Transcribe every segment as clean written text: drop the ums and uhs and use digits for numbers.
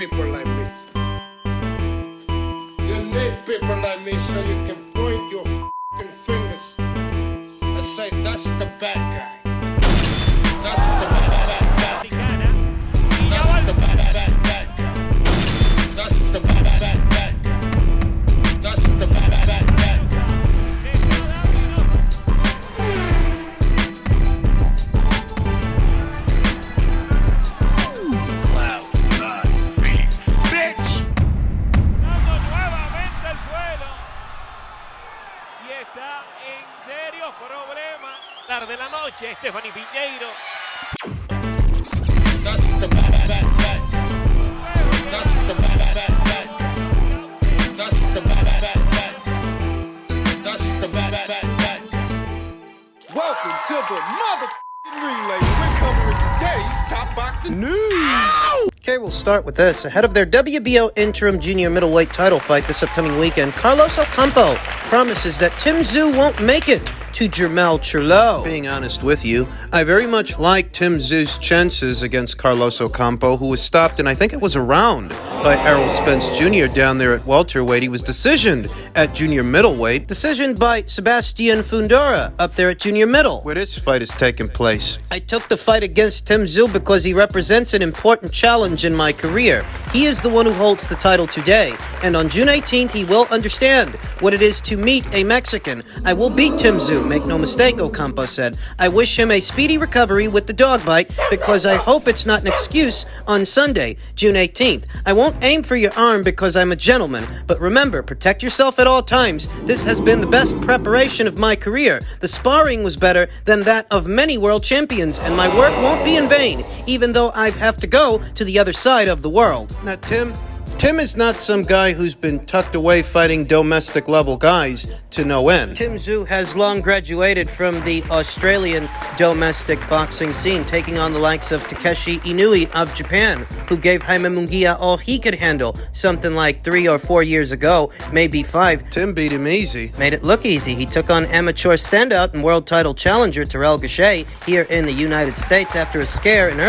people like me. You need people like me so you can point your f***ing fingers and say, that's the bad guy. That's the bad guy. That's the bad guy. That's the bad guy. That's the bad guy. De la noche, Stephanie Piñeiro. Welcome to the motherfucking relay. We're covering today's top boxing news. Okay, we'll start with this. Ahead of their WBO interim junior middleweight title fight this upcoming weekend, Carlos Ocampo promises that Tszyu won't make it to Charlo. Being honest with you, I very much like Tszyu's chances against Carlos Ocampo, who was stopped, and I think it was a round, by Errol Spence Jr. down there at welterweight. He was decisioned at junior middleweight. Decisioned by Sebastian Fundora up there at junior middle, where this fight is taking place. I took the fight against Tszyu because he represents an important challenge in my career. He is the one who holds the title today, and on June 18th, he will understand what it is to meet a Mexican. I will beat Tszyu. Make no mistake, Ocampo said. I wish him a speedy recovery with the dog bite because I hope it's not an excuse on Sunday, June 18th. I won't aim for your arm because I'm a gentleman, but remember, protect yourself at all times. This has been the best preparation of my career. The sparring was better than that of many world champions, and my work won't be in vain, even though I have to go to the other side of the world. Now, Tim is not some guy who's been tucked away fighting domestic-level guys to no end. Tszyu has long graduated from the Australian domestic boxing scene, taking on the likes of Takeshi Inoue of Japan, who gave Jaime Munguia all he could handle something like 3 or 4 years ago, maybe 5. Tim beat him easy. Made it look easy. He took on amateur standout and world title challenger Terrell Gausha here in the United States after an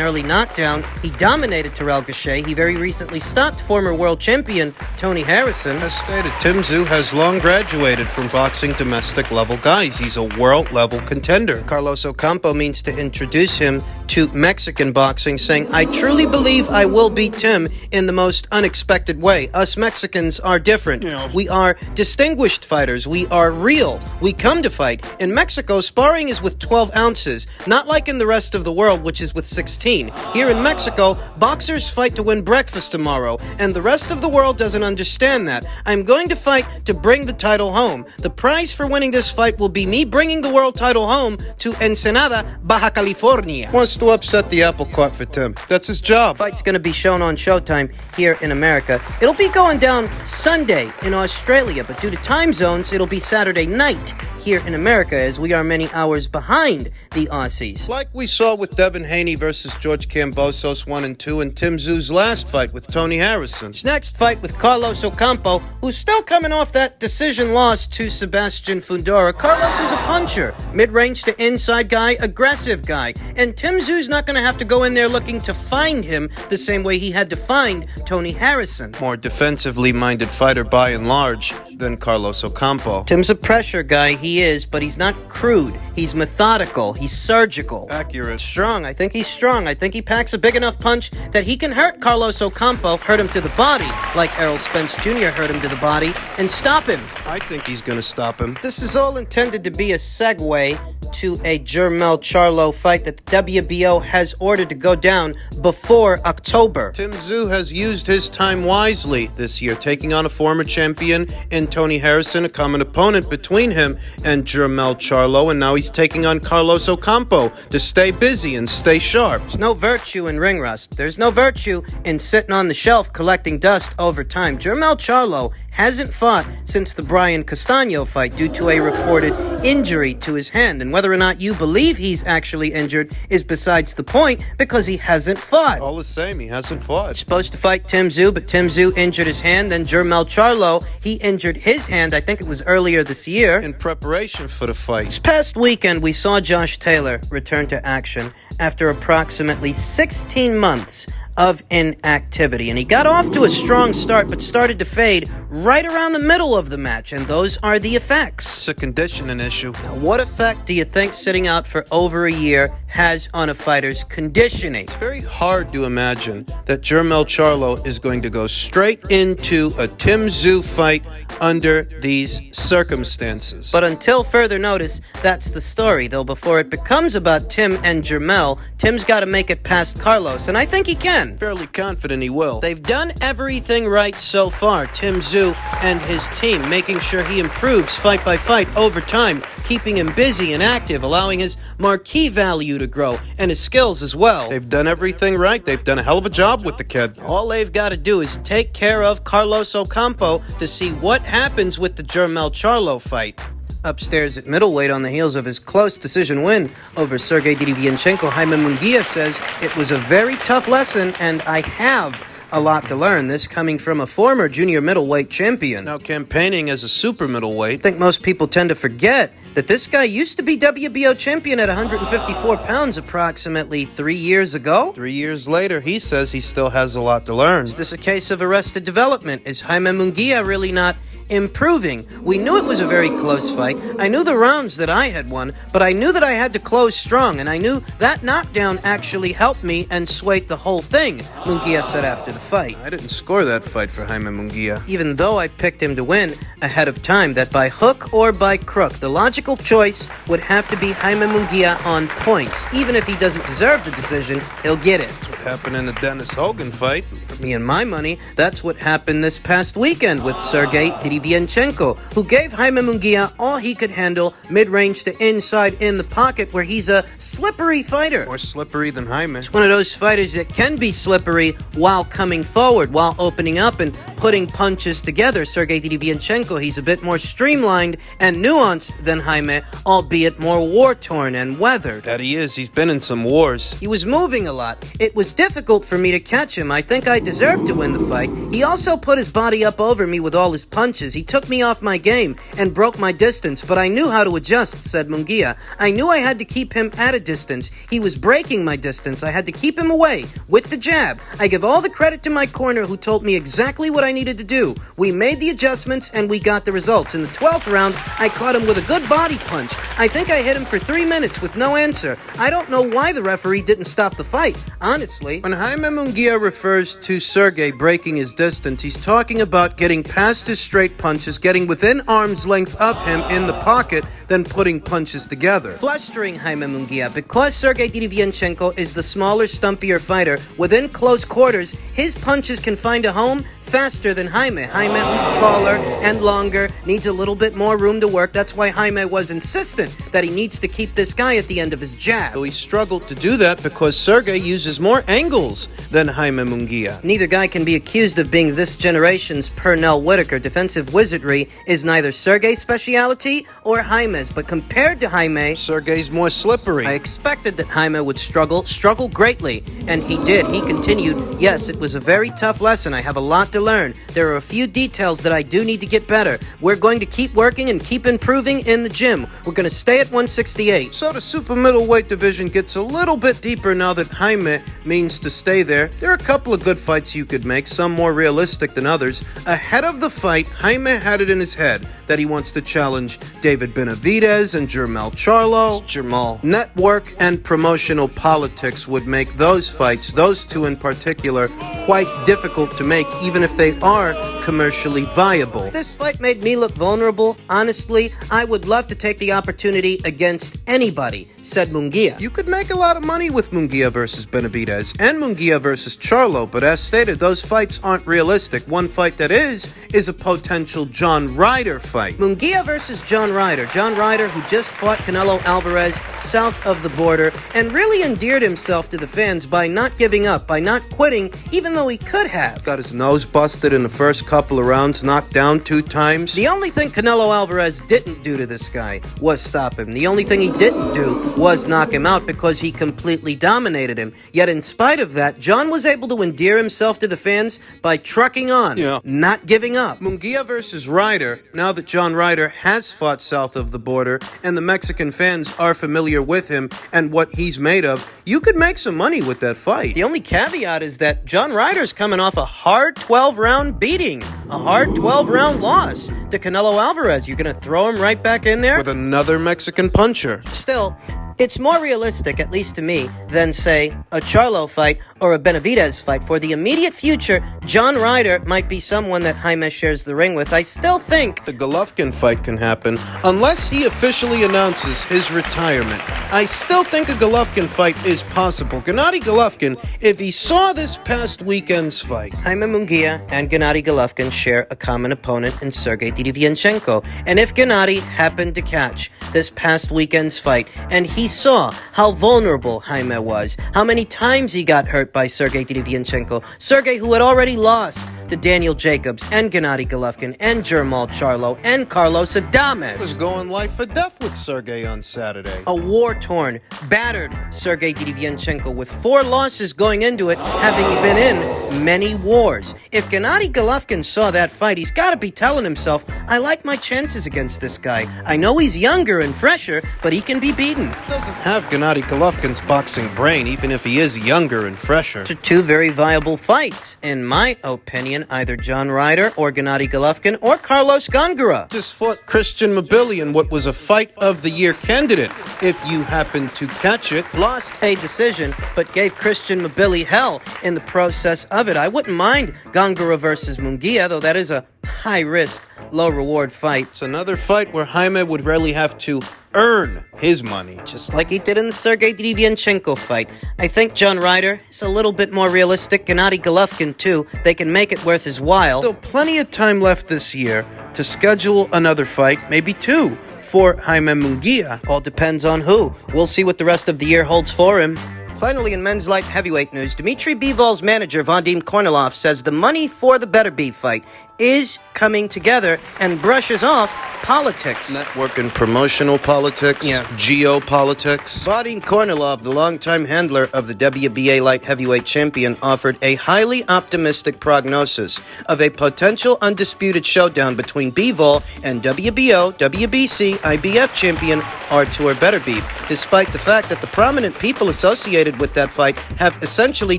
early knockdown. He dominated Terrell Gausha. He very recently stopped former world champion Tony Harrison. As stated, Tszyu has long graduated from boxing domestic-level guys. He's a world-level contender. Carlos Ocampo means to introduce him to Mexican boxing, saying, I truly believe I will beat Tim in the most unexpected way. Us Mexicans are different. Yeah. We are distinguished fighters. We are real. We come to fight. In Mexico, sparring is with 12 ounces, not like in the rest of the world, which is with 16. Here in Mexico, boxers fight to win breakfast tomorrow, and the rest of the world doesn't understand that. I'm going to fight to bring the title home. The prize for winning this fight will be me bringing the world title home to Ensenada, Baja California. Wants to upset the apple cart for Tim. That's his job. Fight's going to be shown on Showtime here in America. It'll be going down Sunday in Australia, but due to time zones, it'll be Saturday night here in America, as we are many hours behind the Aussies. Like we saw with Devin Haney versus George Kambosos 1 and 2, and Tszyu's last fight with Tony Harrison. His next fight with Carlos Ocampo, who's still coming off that decision loss to Sebastian Fundora. Carlos is a puncher, mid-range to inside guy, aggressive guy, and Tszyu's not going to have to go in there looking to find him the same way he had to find Tony Harrison. More defensively minded fighter by and large than Carlos Ocampo. Tim's a pressure guy, he is, but he's not crude. He's methodical. He's surgical. Accurate. Strong. I think he's strong. I think he packs a big enough punch that he can hurt Carlos Ocampo, hurt him to the body, like Errol Spence Jr. hurt him to the body, and stop him. I think he's going to stop him. This is all intended to be a segue to a Charlo fight that the WBO has ordered to go down before October. Tszyu has used his time wisely this year, taking on a former champion in Tony Harrison, a common opponent between him and Charlo, and now he's taking on Carlos Ocampo to stay busy and stay sharp. There's no virtue in ring rust. There's no virtue in sitting on the shelf collecting dust over time. Charlo hasn't fought since the Brian Castano fight due to a reported injury to his hand, and whether or not you believe he's actually injured is besides the point, because he hasn't fought. All the same, he hasn't fought. He's supposed to fight Tszyu, but Tszyu injured his hand. Then Charlo, he injured his hand, I think it was earlier this year, in preparation for the fight. This past weekend, we saw Josh Taylor return to action after approximately 16 months of inactivity. And he got off to a strong start, but started to fade right around the middle of the match, and those are the effects. It's a conditioning issue. Now, what effect do you think sitting out for over a year has on a fighter's conditioning? It's very hard to imagine that Jermell Charlo is going to go straight into a Tszyu fight under these circumstances. But until further notice, that's the story, though before it becomes about Tim and Jermell, Tim's got to make it past Carlos, and I think he can. Fairly confident he will. They've done everything right so far, Tim Tszyu and his team, making sure he improves fight by fight over time, keeping him busy and active, allowing his marquee value to grow, and his skills as well. They've done everything right. They've done a hell of a job with the kid. All they've got to do is take care of Carlos Ocampo to see what happens with the Jermell Charlo fight. Upstairs at middleweight on the heels of his close decision win over Sergey Derevyanchenko, Jaime Munguia says it was a very tough lesson and I have a lot to learn. This coming from a former junior middleweight champion. Now campaigning as a super middleweight. I think most people tend to forget that this guy used to be WBO champion at 154 pounds approximately 3 years ago. 3 years later, he says he still has a lot to learn. Is this a case of arrested development? Is Jaime Munguia really not improving? We knew it was a very close fight. I knew the rounds that I had won, but I knew that I had to close strong, and I knew that knockdown actually helped me and swayed the whole thing, Munguia said after the fight. I didn't score that fight for Jaime Munguia. Even though I picked him to win ahead of time, that by hook or by crook, the logical choice would have to be Jaime Munguia on points. Even if he doesn't deserve the decision, he'll get it. That's what happened in the Dennis Hogan fight. For me and my money, that's what happened this past weekend with Sergey Derevyanchenko, who gave Jaime Munguia all he could handle, mid-range to inside in the pocket, where he's a slippery fighter. More slippery than Jaime. One of those fighters that can be slippery while coming forward, while opening up and putting punches together. Sergey Derevyanchenko, he's a bit more streamlined and nuanced than Jaime, albeit more war-torn and weathered. That he is. He's been in some wars. He was moving a lot. It was difficult for me to catch him. I think I deserved to win the fight. He also put his body up over me with all his punches. He took me off my game and broke my distance, but I knew how to adjust, said Munguia. I knew I had to keep him at a distance. He was breaking my distance. I had to keep him away with the jab. I give all the credit to my corner, who told me exactly what I needed to do. We made the adjustments and we got the results. In the 12th round, I caught him with a good body punch. I think I hit him for 3 minutes with no answer. I don't know why the referee didn't stop the fight, honestly. When Jaime Munguia refers to Sergey breaking his distance, he's talking about getting past his straight punches, getting within arm's length of him in the pocket, then putting punches together. Flustering Jaime Munguia, because Sergey Derevyanchenko is the smaller, stumpier fighter, within close quarters, his punches can find a home faster than Jaime. Jaime, who's taller and longer, needs a little bit more room to work. That's why Jaime was insistent that he needs to keep this guy at the end of his jab. So he struggled to do that because Sergey uses more angles than Jaime Munguia. Neither guy can be accused of being this generation's Pernell Whitaker. Defensive wizardry is neither Sergey's speciality or Jaime's, but compared to Jaime, Sergey's more slippery. I expected that Jaime would struggle greatly, and he did. He continued, yes, it was a very tough lesson. I have a lot to learn. There are a few details that I do need to get better. We're going to keep working and keep improving in the gym. We're going to stay at 168. So the super middleweight division gets a little bit deeper now that Jaime means to stay there. There are a couple of good fights you could make, some more realistic than others. Ahead of the fight, Jaime had it in his head that he wants to challenge David Benavidez and Jermell Charlo. Jamal. Network and promotional politics would make those fights, those two in particular, quite difficult to make, even if they are commercially viable. This fight made me look vulnerable. Honestly, I would love to take the opportunity against anybody, said Munguia. You could make a lot of money with Munguia versus Benavidez and Munguia versus Charlo, but as stated, those fights aren't realistic. One fight that is a potential John Ryder fight. Munguia versus John Ryder. John Ryder, who just fought Canelo Alvarez south of the border and really endeared himself to the fans by not giving up, by not quitting, even though he could have. Got his nose busted in the first couple of rounds, knocked down 2 times. The only thing Canelo Alvarez didn't do to this guy was stop him. The only thing he didn't do was knock him out, because he completely dominated him. Yet in spite of that, John was able to endear himself to the fans by trucking on, not giving up. Munguia versus Ryder, now that John Ryder has fought south of the border, and the Mexican fans are familiar with him and what he's made of, you could make some money with that fight. The only caveat is that John Ryder's coming off a hard 12-round beating, a hard 12-round loss to Canelo Alvarez. You're going to throw him right back in there? With another Mexican puncher. Still, it's more realistic, at least to me, than, say, a Charlo fight or a Benavidez fight. For the immediate future, John Ryder might be someone that Jaime shares the ring with. I still think the Golovkin fight can happen unless he officially announces his retirement. I still think a Golovkin fight is possible. Gennady Golovkin, if he saw this past weekend's fight. Jaime Munguia and Gennady Golovkin share a common opponent in Sergey Derevyanchenko. And if Gennady happened to catch this past weekend's fight and he saw how vulnerable Jaime was, how many times he got hurt by Sergey Derevyanchenko, Sergey who had already lost to Daniel Jacobs and Gennady Golovkin and Jermall Charlo and Carlos Adames. Was going life or death with Sergey on Saturday. A war-torn, battered Sergey Derevyanchenko with 4 losses going into it, having been in many wars. If Gennady Golovkin saw that fight, he's got to be telling himself, I like my chances against this guy. I know he's younger and fresher, but he can be beaten. Doesn't have Gennady Golovkin's boxing brain, even if he is younger and fresher. Two very viable fights, in my opinion, either John Ryder or Gennady Golovkin or Carlos Gongora. Just fought Christian Mabili in what was a Fight of the Year candidate, if you happen to catch it. Lost a decision, but gave Christian Mabili hell in the process of it. I wouldn't mind Gongora versus Munguia, though that is a high-risk, low-reward fight. It's another fight where Jaime would really have to earn his money. Just like he did in the Sergey Derevyanchenko fight. I think John Ryder is a little bit more realistic. Gennady Golovkin, too. They can make it worth his while. Still plenty of time left this year to schedule another fight, maybe 2, for Jaime Munguia. All depends on who. We'll see what the rest of the year holds for him. Finally, in men's light heavyweight news, Dmitry Bivol's manager, Vadim Kornilov, says the money for the Beterbiev fight is coming together and brushes off politics. Network and promotional politics, geopolitics. Vadim Kornilov, the longtime handler of the WBA light heavyweight champion, offered a highly optimistic prognosis of a potential undisputed showdown between Bivol and WBO, WBC, IBF champion Artur Beterbiev, despite the fact that the prominent people associated with that fight have essentially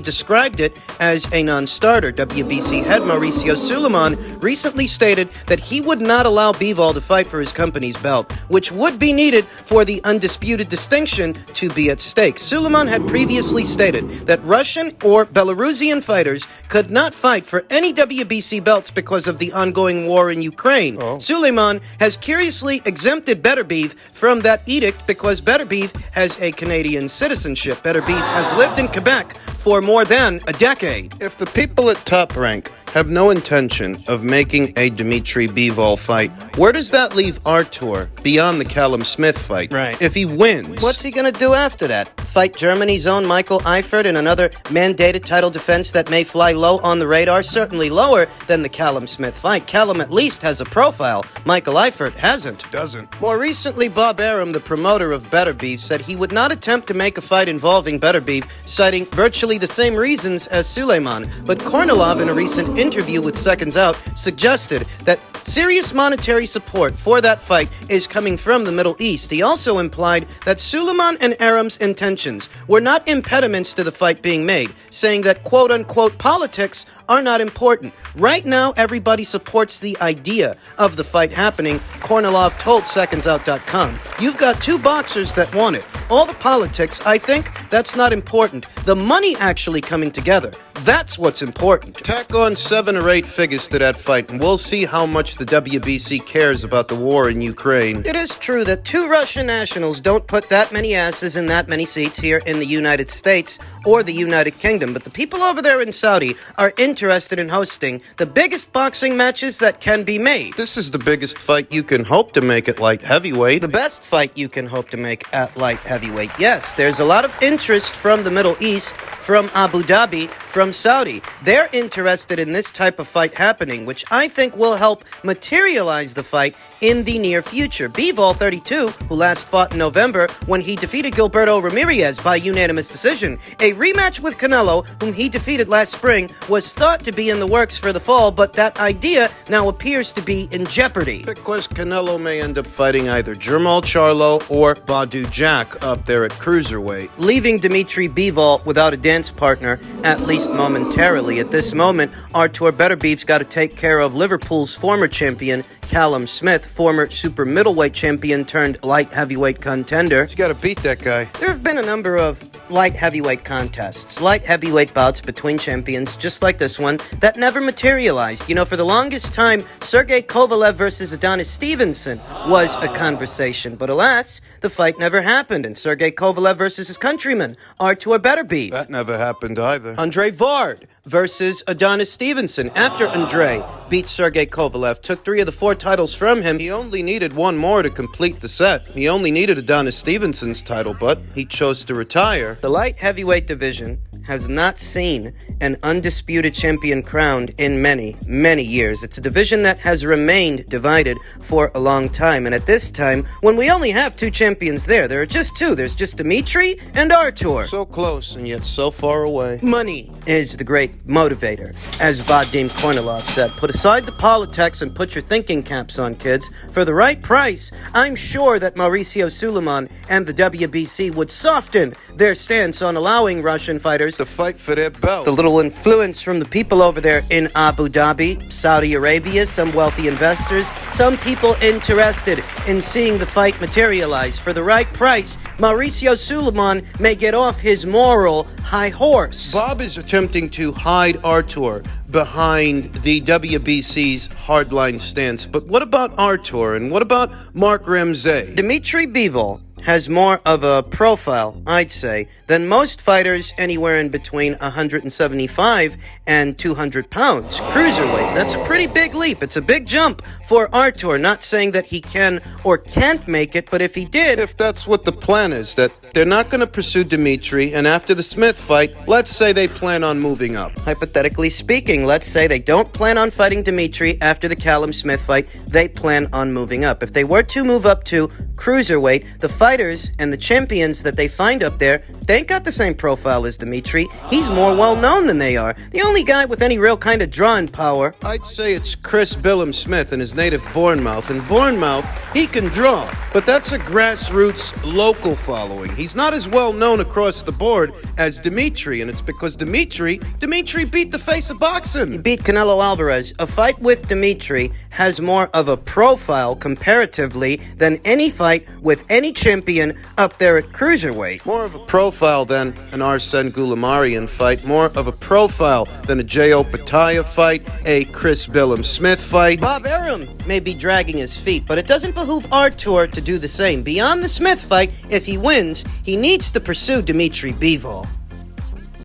described it as a non-starter. WBC head Mauricio Suleiman recently stated that he would not allow Bivol to fight for his company's belt, which would be needed for the undisputed distinction to be at stake. Suleiman had previously stated that Russian or Belarusian fighters could not fight for any WBC belts because of the ongoing war in Ukraine. Suleiman has curiously exempted Beterbiev from that edict because Beterbiev has a Canadian citizenship. Beterbiev has lived in Quebec for more than a decade. If the people at Top Rank have no intention of making a Dmitry Bivol fight, where does that leave Artur beyond the Callum Smith fight? Right. If he wins, What's he going to do after that? Fight Germany's own Michael Eifert in another mandated title defense that may fly low on the radar? Certainly lower than the Callum Smith fight. Callum at least has a profile. Michael Eifert hasn't. doesn't. More recently, Bob Arum, the promoter of Beterbiev, said he would not attempt to make a fight involving Beterbiev, citing virtually the same reasons as Suleiman. But Kornilov, in a recent interview with Seconds Out, suggested that serious monetary support for that fight is coming from the Middle East. He also implied that Suleiman and Arum's intentions were not impediments to the fight being made, saying that quote-unquote politics are not important. Right now, everybody supports the idea of the fight happening, Kornilov told SecondsOut.com. You've got 2 boxers that want it. All the politics, I think, that's not important. The money actually coming together, that's what's important. Tack on 7 or 8 figures to that fight, and we'll see how much the WBC cares about the war in Ukraine. It is true that 2 Russian nationals don't put that many asses in that many seats here in the United States or the United Kingdom, but the people over there in Saudi are interested in hosting the biggest boxing matches that can be made. This is the biggest fight you can hope to make at light heavyweight. The best fight you can hope to make at light heavyweight. Yes, there's a lot of interest from the Middle East, from Abu Dhabi, from Saudi. They're interested in this type of fight happening, which I think will help materialize the fight in the near future. Bivol, 32, who last fought in November when he defeated Gilberto Ramirez by unanimous decision. A rematch with Canelo, whom he defeated last spring, was thought to be in the works for the fall, but that idea now appears to be in jeopardy. Because Canelo may end up fighting either Charlo or Badu Jack up there at cruiserweight. Leaving Dmitry Bivol without a dance partner, at least momentarily. At this moment, Artur Beterbiev's got to take care of Liverpool's former champion, Callum Smith, former super middleweight champion turned light heavyweight contender. You gotta beat that guy. There have been a number of light heavyweight contests, light heavyweight bouts between champions, just like this one, that never materialized. You know, for the longest time, Sergey Kovalev versus Adonis Stevenson was a conversation, but alas, the fight never happened, and Sergey Kovalev versus his countryman, Artur Beterbiev. That never happened either. Andre Vard versus Adonis Stevenson. After Andre beat Sergey Kovalev, took 3 of the 4 titles from him, He only needed one more to complete the set. He only needed Adonis Stevenson's title, but he chose to retire. the light heavyweight division has not seen an undisputed champion crowned in many, many years. It's a division that has remained divided for a long time. And at this time, when we only have 2 champions there are just 2. There's just Dmitry and Artur. So close and yet so far away. Money is the great motivator. As Vadim Kornilov said, put aside the politics and put your thinking caps on, kids. For the right price, I'm sure that Mauricio Suleiman and the WBC would soften their stance on allowing Russian fighters To fight for their belt. the little influence from the people over there in Abu Dhabi, Saudi Arabia, some wealthy investors, some people interested in seeing the fight materialize. For the right price, Mauricio Suleiman may get off his moral high horse. Bob is attempting to hide Artur behind the WBC's hardline stance. But what about Artur and what about Mark Ramsey? Dmitry Bivol has more of a profile, I'd say, than most fighters anywhere in between 175 and 200 pounds. Cruiserweight, that's a pretty big leap. It's a big jump for Artur. Not saying that he can or can't make it, but if he did... If that's what the plan is, that they're not going to pursue Dmitry, and after the Smith fight, let's say they plan on moving up. Hypothetically speaking, let's say they don't plan on fighting Dmitry after the Callum Smith fight. They plan on moving up. If they were to move up to cruiserweight, the fighters and the champions that they find up there, they ain't got the same profile as Dmitry. He's more well-known than they are. The only guy with any real kind of drawing power... I'd say it's Chris Billum Smith and his native Bournemouth. In Bournemouth, he can draw, but that's a grassroots local following. He's not as well known across the board as Dmitry, and it's because Dmitry beat the face of boxing. He beat Canelo Alvarez. A fight with Dmitry has more of a profile comparatively than any fight with any champion up there at cruiserweight. More of a profile than an Arsene Goulamarian fight, more of a profile than a J.O. Pataya fight, a Chris Billum Smith fight. Bob Arum may be dragging his feet, but it doesn't behoove Artur to do the same. Beyond the Smith fight, if he wins, he needs to pursue Dmitry Bivol.